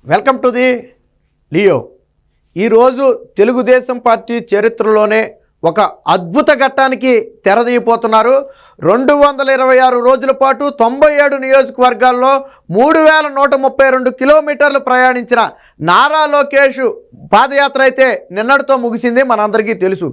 Welcome to the Leo. ఈరోజు Telugu Desam party చరిత్రలోనే ఒక అద్భుత ఘట్టానికి తెరదీయబోతున్నారు. 226 రోజుల పాటు 97 నియోజకవర్గాల్లో 3132 కిలోమీటర్లు ప్రయాణించిన నారా లోకేష్ పాదయాత్ర అయితే నిన్నటితో ముగిసింది, మనందరికీ తెలుసు.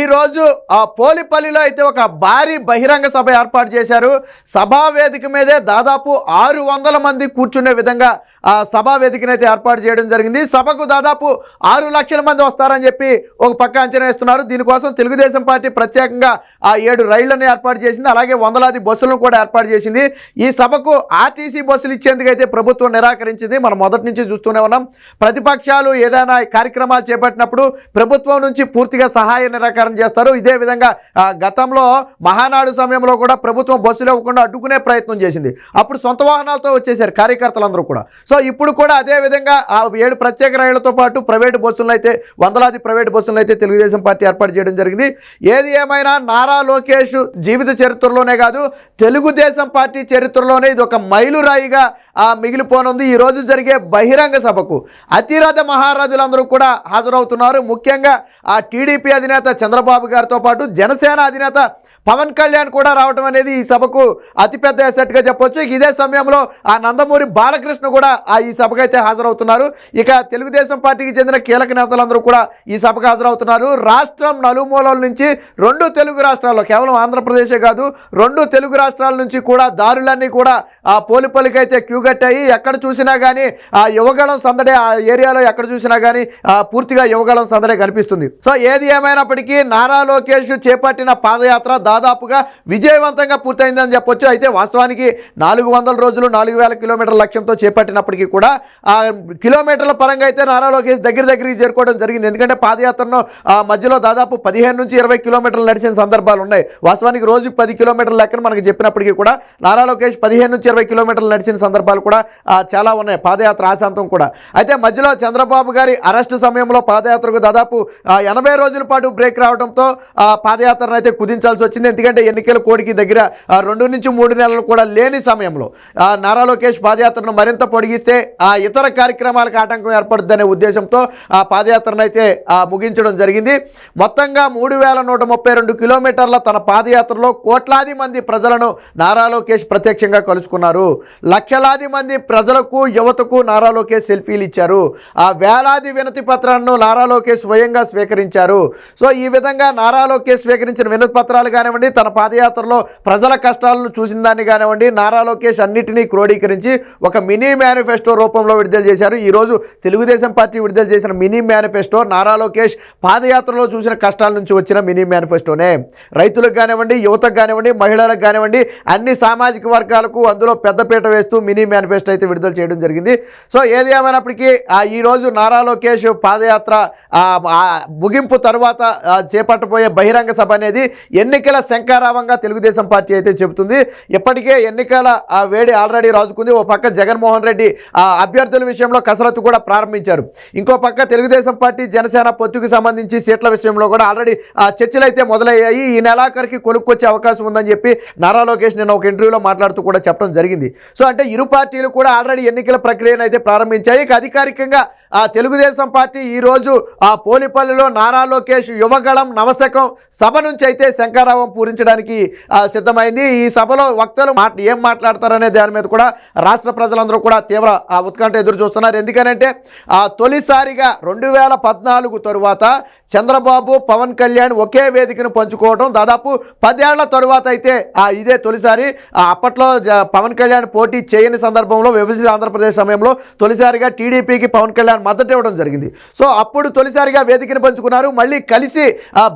ఈరోజు ఆ పోలిపల్లిలో అయితే ఒక భారీ బహిరంగ సభ ఏర్పాటు చేశారు. సభా వేదిక మీదే దాదాపు 600 మంది కూర్చునే విధంగా ఆ సభా వేదికనైతే ఏర్పాటు చేయడం జరిగింది. సభకు దాదాపు 6 లక్షల మంది వస్తారని చెప్పి ఒక పక్క అంచనా వేస్తున్నారు. దీనికోసం తెలుగుదేశం పార్టీ ప్రత్యేకంగా ఆ 7 రైళ్లను ఏర్పాటు చేసింది, అలాగే వందలాది బస్సులను కూడా ఏర్పాటు చేసింది. ఈ సభకు ఆర్టీసీ బస్సులు ఇచ్చేందుకు అయితే ప్రభుత్వం నిరాకరించింది. మనం మొదటి నుంచి చూస్తూనే ఉన్నాం. ప్రతిపక్షాలు ఏదైనా కార్యక్రమాలు చేపట్టినప్పుడు ప్రభుత్వం నుంచి పూర్తిగా సహాయ నిరాకరణ చేస్తారు. ఇదే విధంగా గతంలో మహానాడు సమయంలో కూడా ప్రభుత్వం బస్సులు ఇవ్వకుండా అడ్డుకునే ప్రయత్నం చేసింది. అప్పుడు సొంత వాహనాలతో వచ్చేసారు కార్యకర్తలందరూ కూడా. సో ఇప్పుడు కూడా అదే విధంగా ఆ 7 ప్రత్యేక రైళ్లతో పాటు ప్రైవేటు బస్సులను అయితే వందలాది ప్రైవేటు బస్సులను అయితే తెలుగుదేశం పార్టీ ఏర్పాటు చేయడం జరిగింది. ఏది ఏమైనా నారా లోకేష్ జీవిత చరిత్రలోనే కాదు, తెలుగుదేశం పార్టీ చరిత్రలోనే ఇది ఒక మైలురాయిగా మిగిలిపోనుంది. ఈ రోజు జరిగే బహిరంగ సభకు అతిరథ మహారాజులందరూ కూడా హాజరవుతున్నారు. ముఖ్యంగా ఆ టీడీపీ అధినేత చంద్రబాబు గారితో పాటు జనసేన అధినేత పవన్ కళ్యాణ్ కూడా రావడం అనేది ఈ సభకు అతిపెద్ద ఎసెట్గా చెప్పొచ్చు. ఇదే సమయంలో ఆ నందమూరి బాలకృష్ణ కూడా ఈ సభకు అయితే హాజరవుతున్నారు. ఇక తెలుగుదేశం పార్టీకి చెందిన కీలక నేతలందరూ కూడా ఈ సభకు హాజరవుతున్నారు. రాష్ట్రం నలుమూలల నుంచి 2 తెలుగు రాష్ట్రాల్లో, కేవలం ఆంధ్రప్రదేశే కాదు 2 తెలుగు రాష్ట్రాల నుంచి కూడా దారులన్నీ కూడా ఆ పోలిపల్లికి అయితే క్యూ కట్టాయి. ఎక్కడ చూసినా కానీ ఆ యువగళం సందడే, ఆ ఏరియాలో ఎక్కడ చూసినా కానీ పూర్తిగా యువగళం సందడే కనిపిస్తుంది. సో ఏది ఏమైనప్పటికీ నారా లోకేష్ చేపట్టిన పాదయాత్ర దాదాపుగా విజయవంతంగా పూర్తయిందని చెప్పొచ్చు. అయితే వాస్తవానికి 400 రోజులు 4000 కిలోమీటర్ల లక్ష్యంతో చేపట్టినప్పటికీ కూడా ఆ కిలోమీటర్ల పరంగా అయితే నారా లోకేష్ దగ్గరికి చేరుకోవడం జరిగింది. ఎందుకంటే పాదయాత్రను మధ్యలో దాదాపు 15 నుంచి 20 కిలోమీటర్లు నడిచిన సందర్భాలు ఉన్నాయి. వాస్తవానికి రోజు 10 కిలోమీటర్ల లెక్కన మనకు చెప్పినప్పటికీ కూడా నారా లోకేష్ 15 నుంచి 20 కిలోమీటర్లు నడిచిన సందర్భాలు కూడా చాలా ఉన్నాయి పాదయాత్ర ఆశాంతం కూడా. అయితే మధ్యలో చంద్రబాబు గారి అరెస్టు సమయంలో పాదయాత్రకు దాదాపు 80 రోజుల పాటు బ్రేక్ రావడంతో పాదయాత్రను అయితే కుదించాల్సి వచ్చింది. ఎందుకంటే ఎన్నికల కోడికి దగ్గర 2 నుంచి 3 నెలలు కూడా లేని సమయంలో నారా లోకేష్ పాదయాత్రను మరింత పొడిగిస్తే ఇతర కార్యక్రమాలకు ఆటంకం ఏర్పడుతుందనే ఉద్దేశంతో ఆ పాదయాత్రను అయితే ముగించడం జరిగింది. మొత్తంగా 3132 కిలోమీటర్ల తన పాదయాత్రలో కోట్లాది మంది ప్రజలను నారా లోకేష్ ప్రత్యక్షంగా కలుసుకున్నారు. లక్షలాది మంది ప్రజలకు, యువతకు నారా లోకేష్ సెల్ఫీలు ఇచ్చారు. ఆ వేలాది వినతి పత్రాలను నారా లోకేష్ స్వయంగా స్వీకరించారు. సో ఈ విధంగా నారా లోకేష్ స్వీకరించిన వినతి పత్రాలు కానివ్వండి, తన పాదయాత్రలో ప్రజల కష్టాలను చూసిన దాన్ని కానివ్వండి, నారా లోకేష్ అన్నిటినీ క్రోడీకరించి ఒక మినీ మేనిఫెస్టో రూపంలో విడుదల చేశారు. ఈరోజు తెలుగుదేశం పార్టీ విడుదల చేసిన మినీ మేనిఫెస్టో నారా లోకేష్ పాదయాత్రలో చూసిన కష్టాల నుంచి వచ్చిన మినీ మేనిఫెస్టోనే. రైతులకు కానివ్వండి, యువతకు కానివ్వండి, మహిళలకు కానివ్వండి, అన్ని సామాజిక వర్గాలకు అందులో పెద్దపీట వేస్తూ మినీ మేనిఫెస్టో అయితే విడుదల చేయడం జరిగింది. సో ఏది ఏమైనప్పటికీ ఈరోజు నారా లోకేష్ పాదయాత్ర ముగింపు తర్వాత చేపట్టబోయే బహిరంగ సభ అనేది ఎన్నికల శంఖారావంగా తెలుగుదేశం పార్టీ అయితే చెబుతుంది. ఇప్పటికే ఎన్నికల వేడి ఆల్రెడీ రాజుకుంది. ఓ పక్క జగన్మోహన్ రెడ్డి అభ్యర్థుల విషయంలో కసరత్తు కూడా ప్రారంభించారు. ఇంకో పక్క తెలుగుదేశం పార్టీ జనసేన పొత్తుకు సంబంధించి సీట్ల విషయంలో కూడా ఆల్రెడీ చర్చలు అయితే మొదలయ్యాయి. ఈ నెలాఖరికి కొలుక్కొచ్చే అవకాశం ఉందని చెప్పి నారా లోకేష్ నిన్న ఒక ఇంటర్వ్యూలో మాట్లాడుతూ కూడా చెప్పడం జరిగింది. సో అంటే ఇరు పార్టీలు కూడా ఆల్రెడీ ఎన్నికల ప్రక్రియను అయితే ప్రారంభించాయి. అధికారికంగా తెలుగుదేశం పార్టీ ఈరోజు పోలిపల్లిలో నారా లోకేష్ యువగళం నవశకం సభ నుంచి అయితే శంఖారావం పూరించడానికి సిద్ధమైంది. ఈ సభలో వక్తలు ఏం మాట్లాడతారనే దాని మీద కూడా రాష్ట్ర ప్రజలందరూ కూడా తీవ్ర ఉత్కంఠ ఎదురు చూస్తున్నారు. ఎందుకనంటే తొలిసారిగా 2014 తరువాత చంద్రబాబు, పవన్ కళ్యాణ్ ఒకే వేదికను పంచుకోవడం దాదాపు 10 ఏళ్ల తరువాత అయితే ఇదే తొలిసారి. అప్పట్లో పవన్ కళ్యాణ్ పోటీ చేయని సందర్భంలో విభజిత ఆంధ్రప్రదేశ్ సమయంలో తొలిసారిగా టీడీపీకి పవన్ కళ్యాణ్ మద్దతు ఇవ్వడం జరిగింది. సో అప్పుడు తొలిసారిగా వేదికను పంచుకున్నారు. మళ్ళీ కలిసి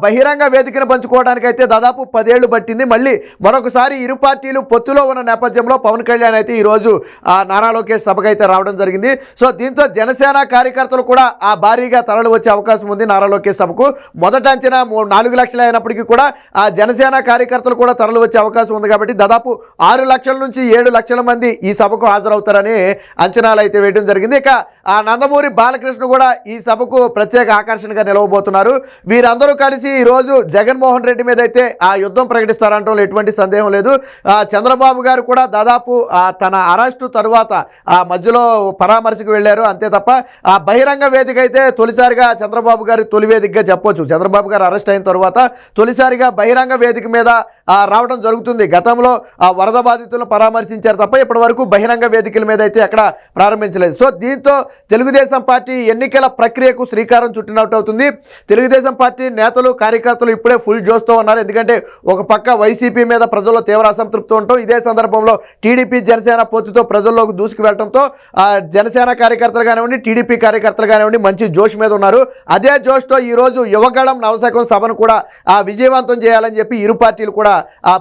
బహిరంగ వేదికను పంచుకోవడానికి అయితే దాదాపు 10 ఏళ్లు పట్టింది. మళ్ళీ మరొకసారి ఇరు పార్టీలు పొత్తులో ఉన్న నేపథ్యంలో పవన్ కళ్యాణ్ అయితే ఈరోజు నారా లోకేష్ సభకు అయితే రావడం జరిగింది. సో దీంతో జనసేన కార్యకర్తలు కూడా భారీగా తరలి వచ్చే అవకాశం ఉంది నారా లోకేష్ సభకు. మొదట అంచనా 4 లక్షలు అయినప్పటికీ కూడా జనసేన కార్యకర్తలు కూడా తరలి వచ్చే అవకాశం ఉంది. కాబట్టి దాదాపు 6 లక్షల నుంచి 7 లక్షల మంది ఈ సభకు హాజరవుతారని అంచనాలు అయితే వేయడం జరిగింది. ఇక నందమూరి బాలకృష్ణ కూడా ఈ సభకు ప్రత్యేక ఆకర్షణగా నిలవబోతున్నారు. వీరందరూ కలిసి ఈరోజు జగన్మోహన్ రెడ్డి మీద అయితే ఆ యుద్ధం ప్రకటిస్తారంటూ ఎటువంటి సందేహం లేదు. చంద్రబాబు గారు కూడా దాదాపు తన అరెస్టు తరువాత ఆ మధ్యలో పరామర్శకు వెళ్ళారు అంతే తప్ప ఆ బహిరంగ వేదిక అయితే తొలిసారిగా చంద్రబాబు గారి తొలి వేదికగా చెప్పొచ్చు. చంద్రబాబు గారు అరెస్ట్ అయిన తర్వాత తొలిసారిగా బహిరంగ వేదిక మీద రావడం జరుగుతుంది. గతంలో ఆ వరద బాధితులను పరామర్శించారు తప్ప ఇప్పటి వరకు బహిరంగ వేదికల మీద అయితే ఎక్కడ ప్రారంభించలేదు. సో దీంతో తెలుగుదేశం పార్టీ ఎన్నికల ప్రక్రియకు శ్రీకారం చుట్టినట్టు అవుతుంది. తెలుగుదేశం పార్టీ నేతలు కార్యకర్తలు ఇప్పుడే ఫుల్ జోష్తో ఉన్నారు. ఎందుకంటే ఒక పక్క వైసీపీ మీద ప్రజల్లో తీవ్ర అసంతృప్తి ఉండటం, ఇదే సందర్భంలో టీడీపీ జనసేన పొత్తుతో ప్రజల్లోకి దూసుకు వెళ్ళడంతో జనసేన కార్యకర్తలు కానివ్వండి, టీడీపీ కార్యకర్తలు కానివ్వండి మంచి జోష్ మీద ఉన్నారు. అదే జోష్తో ఈరోజు యువగళం నవశకం సభను కూడా విజయవంతం చేయాలని చెప్పి ఇరు పార్టీలు కూడా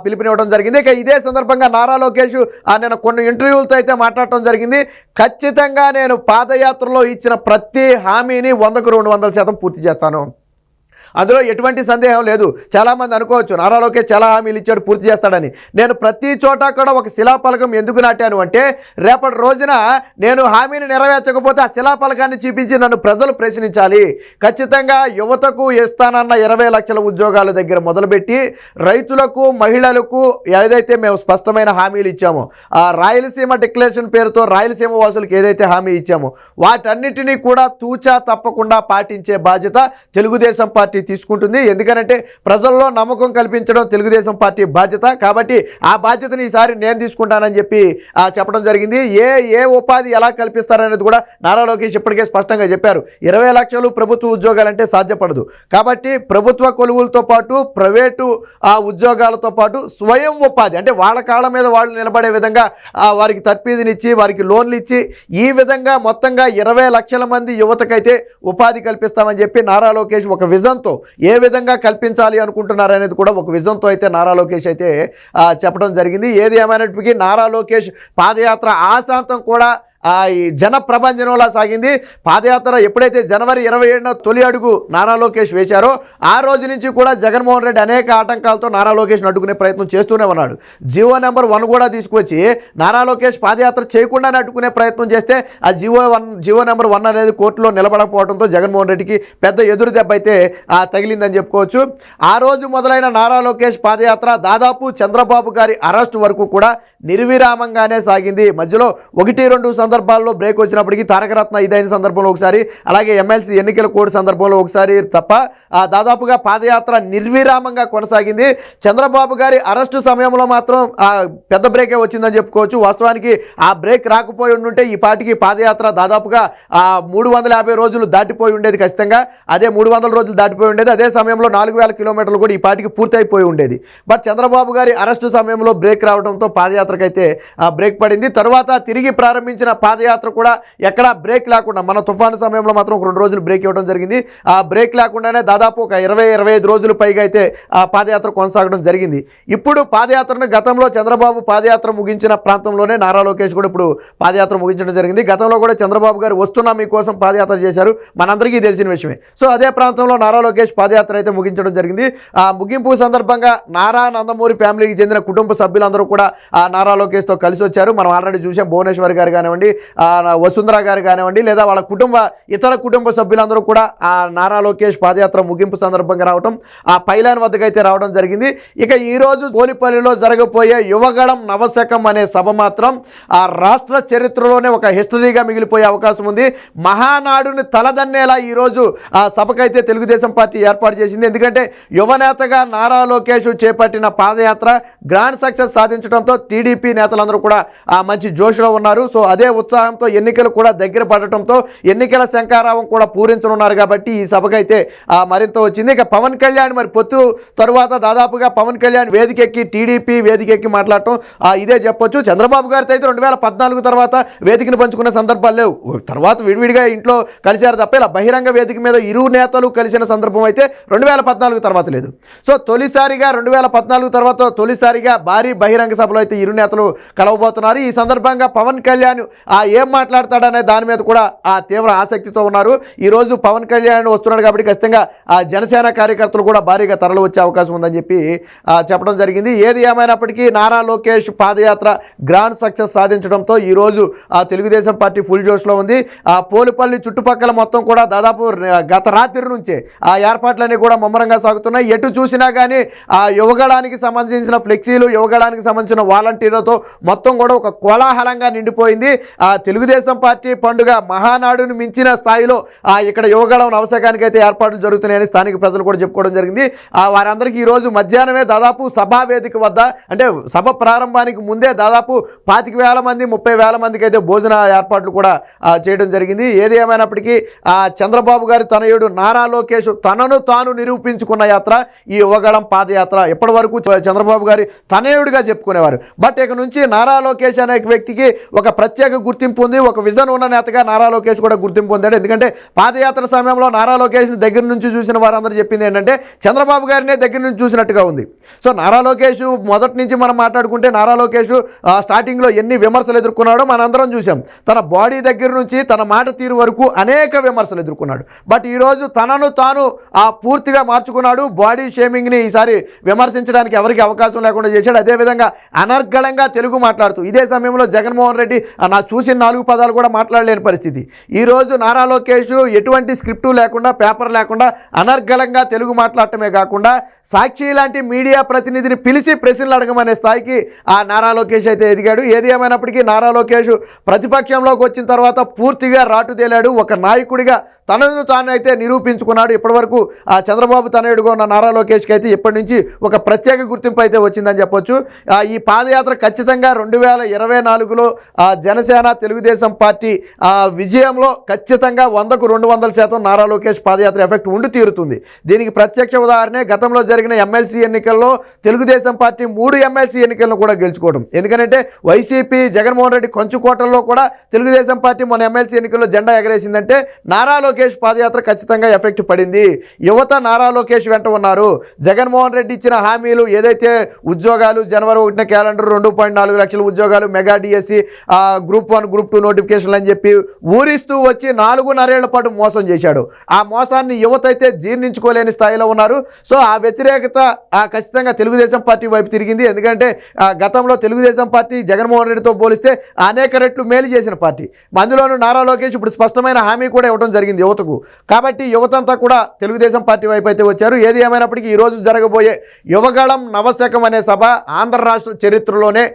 పిలుపునివ్వడం జరిగింది. ఇక ఇదే సందర్భంగా నారా లోకేష్ నేను కొన్ని ఇంటర్వ్యూలతో అయితే మాట్లాడటం జరిగింది. ఖచ్చితంగా నేను పాదయాత్రలో ఇచ్చిన ప్రతి హామీని 100కు 200% పూర్తి చేస్తాను, అందులో ఎటువంటి సందేహం లేదు. చాలామంది అనుకోవచ్చు నారా లోకేష్ చాలా హామీలు ఇచ్చాడు పూర్తి చేస్తాడని. నేను ప్రతి చోట కూడా ఒక శిలాఫలకం ఎందుకు నాటాను అంటే రేపటి రోజున నేను హామీని నెరవేర్చకపోతే ఆ శిలాఫలకాన్ని చూపించి నన్ను ప్రజలు ప్రశ్నించాలి. ఖచ్చితంగా యువతకు ఇస్తానన్న 20 లక్షల ఉద్యోగాల దగ్గర మొదలుపెట్టి రైతులకు మహిళలకు ఏదైతే మేము స్పష్టమైన హామీలు ఇచ్చామో, ఆ రాయలసీమ డిక్లరేషన్ పేరుతో రాయలసీమ వాసులకు ఏదైతే హామీ ఇచ్చామో వాటన్నిటినీ కూడా తూచా తప్పకుండా పాటించే బాధ్యత తెలుగుదేశం పార్టీ తీసుకుంటుంది. ఎందుకంటే ప్రజల్లో నమ్మకం కల్పించడం తెలుగుదేశం పార్టీ బాధ్యత. కాబట్టి ఆ బాధ్యతని ఈసారి నేను తీసుకుంటానని చెప్పి చెప్పడం జరిగింది. ఏ ఉపాధి ఎలా కల్పిస్తారనేది కూడా నారా లోకేష్ ఇప్పటికే స్పష్టంగా చెప్పారు. 20 లక్షలు ప్రభుత్వ ఉద్యోగాలంటే సాధ్యపడదు. కాబట్టి ప్రభుత్వ కొలువులతో పాటు ప్రైవేటు ఉద్యోగాలతో పాటు స్వయం ఉపాధి అంటే వాళ్ళ కాళ్ళ మీద వాళ్ళు నిలబడే విధంగా వారికి తర్ఫీదునిచ్చి వారికి లోన్లు ఇచ్చి ఈ విధంగా మొత్తంగా 20 లక్షల మంది యువతకైతే ఉపాధి కల్పిస్తామని చెప్పి నారా లోకేష్ ఒక విజన్తో ఏ విధంగా కల్పించాలి అనుకుంటున్నారు అనేది కూడా ఒక విజన్తో అయితే నారా లోకేష్ అయితే చెప్పడం జరిగింది. ఏది ఏమైనప్పటికీ నారా లోకేష్ పాదయాత్ర ఆశాంతం కూడా ఈ జన ప్రభంజనంలా సాగింది. పాదయాత్ర ఎప్పుడైతే జనవరి 27న తొలి అడుగు నారా లోకేష్ వేశారో ఆ రోజు నుంచి కూడా జగన్మోహన్ రెడ్డి అనేక ఆటంకాలతో నారా లోకేష్ను అడ్డుకునే ప్రయత్నం చేస్తూనే ఉన్నాడు. జీవో నెంబర్ 1 కూడా తీసుకొచ్చి నారా లోకేష్ పాదయాత్ర చేయకుండానే అడ్డుకునే ప్రయత్నం చేస్తే ఆ జీవో నెంబర్ 1 అనేది కోర్టులో నిలబడకపోవడంతో జగన్మోహన్ రెడ్డికి పెద్ద ఎదురు దెబ్బ అయితే తగిలిందని చెప్పుకోవచ్చు. ఆ రోజు మొదలైన నారా లోకేష్ పాదయాత్ర దాదాపు చంద్రబాబు గారి అరెస్టు వరకు కూడా నిర్విరామంగానే సాగింది. మధ్యలో 1-2 సందర్భాల్లో బ్రేక్ వచ్చినప్పటికీ తారకరత్న ఇదైన సందర్భంలో ఒకసారి, అలాగే ఎమ్మెల్సీ ఎన్నికల కోడ్ సందర్భంలో ఒకసారి తప్ప దాదాపుగా పాదయాత్ర నిర్విరామంగా కొనసాగింది. చంద్రబాబు గారి అరెస్టు సమయంలో మాత్రం పెద్ద బ్రేకే వచ్చిందని చెప్పుకోవచ్చు. వాస్తవానికి ఆ బ్రేక్ రాకపోయి ఉంటే ఈ పాటికి పాదయాత్ర దాదాపుగా 350 రోజులు దాటిపోయి ఉండేది ఖచ్చితంగా. అదే 300 రోజులు దాటిపోయి ఉండేది. అదే సమయంలో 4000 కిలోమీటర్లు కూడా ఈ పాటికి పూర్తయిపోయి ఉండేది. బట్ చంద్రబాబు గారి అరెస్టు సమయంలో బ్రేక్ రావడంతో పాదయాత్రకైతే బ్రేక్ పడింది. తర్వాత తిరిగి ప్రారంభించిన పాదయాత్ర కూడా ఎక్కడా బ్రేక్ లేకుండా మన తుఫాను సమయంలో మాత్రం ఒక 2 రోజులు బ్రేక్ ఇవ్వడం జరిగింది. ఆ బ్రేక్ లేకుండానే దాదాపు ఒక 20-25 రోజులు పైగా అయితే ఆ పాదయాత్ర కొనసాగడం జరిగింది. ఇప్పుడు పాదయాత్రను గతంలో చంద్రబాబు పాదయాత్ర ముగించిన ప్రాంతంలోనే నారా లోకేష్ కూడా ఇప్పుడు పాదయాత్ర ముగించడం జరిగింది. గతంలో కూడా చంద్రబాబు గారు వస్తున్నా మీకోసం పాదయాత్ర చేశారు, మనందరికీ తెలిసిన విషయమే. సో అదే ప్రాంతంలో నారా లోకేష్ పాదయాత్ర అయితే ముగించడం జరిగింది. ఆ ముగింపు సందర్భంగా నారా నందమూరి ఫ్యామిలీకి చెందిన కుటుంబ సభ్యులందరూ కూడా నారా లోకేష్తో కలిసి వచ్చారు. మనం ఆల్రెడీ చూసాం. భువనేశ్వర్ గారు కానివ్వండి, వసుంధర గారు కానివ్వండి, లేదా వాళ్ళ ఇతర కుటుంబ సభ్యులందరూ కూడా ఆ నారా లోకేష్ పాదయాత్ర ముగింపు సందర్భంగా రావడం, ఆ పైలాన్ వద్దకైతే రావడం జరిగింది. ఇక ఈరోజు పోలిపల్లిలో జరగబోయే యువగళం నవశకం అనే సభ మాత్రం ఆ రాష్ట్ర చరిత్రలోనే ఒక హిస్టరీగా మిగిలిపోయే అవకాశం ఉంది. మహానాడుని తలదన్నేలా ఈరోజు ఆ సభకైతే తెలుగుదేశం పార్టీ ఏర్పాటు చేసింది. ఎందుకంటే యువనేతగా నారా లోకేష్ చేపట్టిన పాదయాత్ర గ్రాండ్ సక్సెస్ సాధించడంతో టీడీపీ నేతలందరూ కూడా ఆ మంచి జోష్లో ఉన్నారు. సో అదే ఉత్సాహంతో ఎన్నికలు కూడా దగ్గర పడటంతో ఎన్నికల శంఖారావం కూడా పూరించనున్నారు. కాబట్టి ఈ సభకైతే మరింత వచ్చింది. ఇక పవన్ కళ్యాణ్ మరి పొత్తు తరువాత దాదాపుగా పవన్ కళ్యాణ్ వేదికెక్కి టీడీపీ వేదికెక్కి మాట్లాడటం ఇదే చెప్పొచ్చు. చంద్రబాబు గారితో అయితే 2014 తర్వాత వేదికను పంచుకున్న సందర్భాలు లేవు. తర్వాత విడివిడిగా ఇంట్లో కలిశారు తప్ప ఇలా బహిరంగ వేదిక మీద ఇరు నేతలు కలిసిన సందర్భం అయితే 2014 తర్వాత లేదు. సో తొలిసారిగా 2014 తర్వాత మొదటిసారిగా భారీ బహిరంగ సభలో అయితే ఇరు నేతలు కలవబోతున్నారు. ఈ సందర్భంగా పవన్ కళ్యాణ్ ఏం మాట్లాడతాడనే దాని మీద కూడా తీవ్ర ఆసక్తితో ఉన్నారు. ఈరోజు పవన్ కళ్యాణ్ వస్తున్నాడు కాబట్టి ఖచ్చితంగా జనసేన కార్యకర్తలు కూడా భారీగా తరలి వచ్చే అవకాశం ఉందని చెప్పి చెప్పడం జరిగింది. ఏది ఏమైనప్పటికీ నారా లోకేష్ పాదయాత్ర గ్రాండ్ సక్సెస్ సాధించడంతో ఈరోజు తెలుగుదేశం పార్టీ ఫుల్ జోష్లో ఉంది. పోలుపల్లి చుట్టుపక్కల మొత్తం కూడా దాదాపు గత రాత్రి నుంచే ఏర్పాట్లన్నీ కూడా ముమ్మరంగా సాగుతున్నాయి. ఎటు చూసినా కానీ యువగళానికి సంబంధించిన ఫ్లెక్సీలు, యువగళానికి సంబంధించిన వాలంటీర్లతో మొత్తం కూడా ఒక కోలాహలంగా నిండిపోయింది. తెలుగుదేశం పార్టీ పండుగ మహానాడును మించిన స్థాయిలో ఇక్కడ యువగళం నవశకానికి అయితే ఏర్పాట్లు జరుగుతున్నాయని స్థానిక ప్రజలు కూడా చెప్పుకోవడం జరిగింది. వారందరికీ ఈరోజు మధ్యాహ్నమే దాదాపు సభా వేదిక వద్ద, అంటే సభ ప్రారంభానికి ముందే దాదాపు 25,000 మంది 30,000 మందికి అయితే భోజన ఏర్పాట్లు కూడా చేయడం జరిగింది. ఏది ఏమైనప్పటికీ చంద్రబాబు గారి తనయుడు నారా లోకేష్ తనను తాను నిరూపించుకున్న యాత్ర ఈ యువగళం పాదయాత్ర. ఇప్పటి వరకు చంద్రబాబు గారి తనయుడిగా చెప్పుకునేవారు. బట్ ఇక నుంచి నారా లోకేష్ అనే వ్యక్తికి ఒక ప్రత్యేక గుర్తింపు ఉంది. ఒక విజన్ ఉన్న నేతగా నారా లోకేష్ కూడా గుర్తింపు పొందాడు. ఎందుకంటే పాదయాత్ర సమయంలో నారా లోకేష్ని దగ్గర నుంచి చూసిన వారందరూ చెప్పింది ఏంటంటే చంద్రబాబు గారినే దగ్గర నుంచి చూసినట్టుగా ఉంది. సో నారా లోకేష్ మొదటి నుంచి మనం మాట్లాడుకుంటే నారా లోకేష్ స్టార్టింగ్లో ఎన్ని విమర్శలు ఎదుర్కొన్నాడో మనందరం చూసాం. తన బాడీ దగ్గర నుంచి తన మాట తీరు వరకు అనేక విమర్శలు ఎదుర్కొన్నాడు. బట్ ఈరోజు తనను తాను పూర్తిగా మార్చుకున్నాడు. బాడీ షేమింగ్ని ఈసారి విమర్శించడానికి ఎవరికి అవకాశం లేకుండా చేశాడు. అదేవిధంగా అనర్గళంగా తెలుగు మాట్లాడుతూ ఇదే సమయంలో జగన్మోహన్ రెడ్డి నా చూసిన 4 పదాలు కూడా మాట్లాడలేని పరిస్థితి. ఈరోజు నారా లోకేష్ ఎటువంటి స్క్రిప్టు లేకుండా, పేపర్ లేకుండా అనర్గళంగా తెలుగు మాట్లాడటమే కాకుండా సాక్షి లాంటి మీడియా ప్రతినిధిని పిలిచి ప్రశ్నలు అడగమనే స్థాయికి నారా లోకేష్ అయితే ఎదిగాడు. ఏది ఏమైనప్పటికీ నారా లోకేష్ ప్రతిపక్షంలోకి వచ్చిన తర్వాత పూర్తిగా రాటుదేలాడు. ఒక నాయకుడిగా తనను తాను అయితే నిరూపించుకున్నాడు. ఇప్పటివరకు చంద్రబాబు తనయుడుగా ఉన్న నారా లోకేష్కి అయితే ఇప్పటి నుంచి ఒక ప్రత్యేక గుర్తింపు అయితే వచ్చిందని చెప్పొచ్చు. ఈ పాదయాత్ర ఖచ్చితంగా 2024లో జనసేన తెలుగుదేశం పార్టీ విజయంలో ఖచ్చితంగా 100కు 200% నారా లోకేష్ పాదయాత్ర ఎఫెక్ట్ ఉండి తీరుతుంది. దీనికి ప్రత్యక్ష ఉదాహరణే గతంలో జరిగిన ఎమ్మెల్సీ ఎన్నికల్లో తెలుగుదేశం పార్టీ 3 ఎమ్మెల్సీ ఎన్నికలను కూడా గెలుచుకోవడం. ఎందుకంటే వైసీపీ జగన్మోహన్ రెడ్డి కొంచుకోటల్లో కూడా తెలుగుదేశం పార్టీ మన ఎమ్మెల్సీ ఎన్నికల్లో జెండా ఎగరేసిందంటే నారా లోకేష్ పాదయాత్ర ఖచ్చితంగా ఎఫెక్ట్ పడింది. యువత నారా లోకేష్ వెంట ఉన్నారు. జగన్మోహన్ రెడ్డి ఇచ్చిన హామీలు ఏదైతే ఉద్యోగాలు జనవరి 1న క్యాలెండర్ 2.4 లక్షల ఉద్యోగాలు, మెగా డిఎస్సి, గ్రూప్ 1 గ్రూప్ 2 నోటిఫికేషన్లు అని చెప్పి ఊరిస్తూ వచ్చి 4.5 ఏళ్ల పాటు మోసం చేశాడు. ఆ మోసాన్ని యువత అయితే జీర్ణించుకోలేని స్థాయిలో ఉన్నారు. సో ఆ వ్యతిరేకత ఖచ్చితంగా తెలుగుదేశం పార్టీ వైపు తిరిగింది. ఎందుకంటే గతంలో తెలుగుదేశం పార్టీ జగన్మోహన్ రెడ్డితో పోలిస్తే అనేక రెట్లు మేలు చేసిన పార్టీ. అందులోనూ నారా లోకేష్ ఇప్పుడు స్పష్టమైన హామీ కూడా ఇవ్వడం జరిగింది యువతకు. కాబట్టి యువతంతా కూడా తెలుగుదేశం పార్టీ వైపు అయితే వచ్చారు. ఏది ఏమైనప్పటికీ ఈరోజు జరగబోయే యువగళం నవశకం అనే సభ ఆంధ్ర రాష్ట్ర చరిత్రలోనే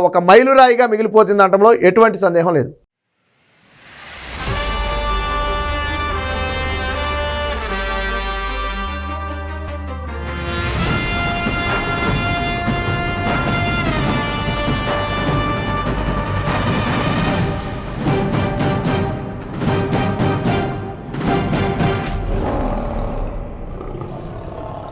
ఒక మైలురాయిగా మిగిలిపోతుంది అనడంలో ఎటువంటి సందేహం లేదు.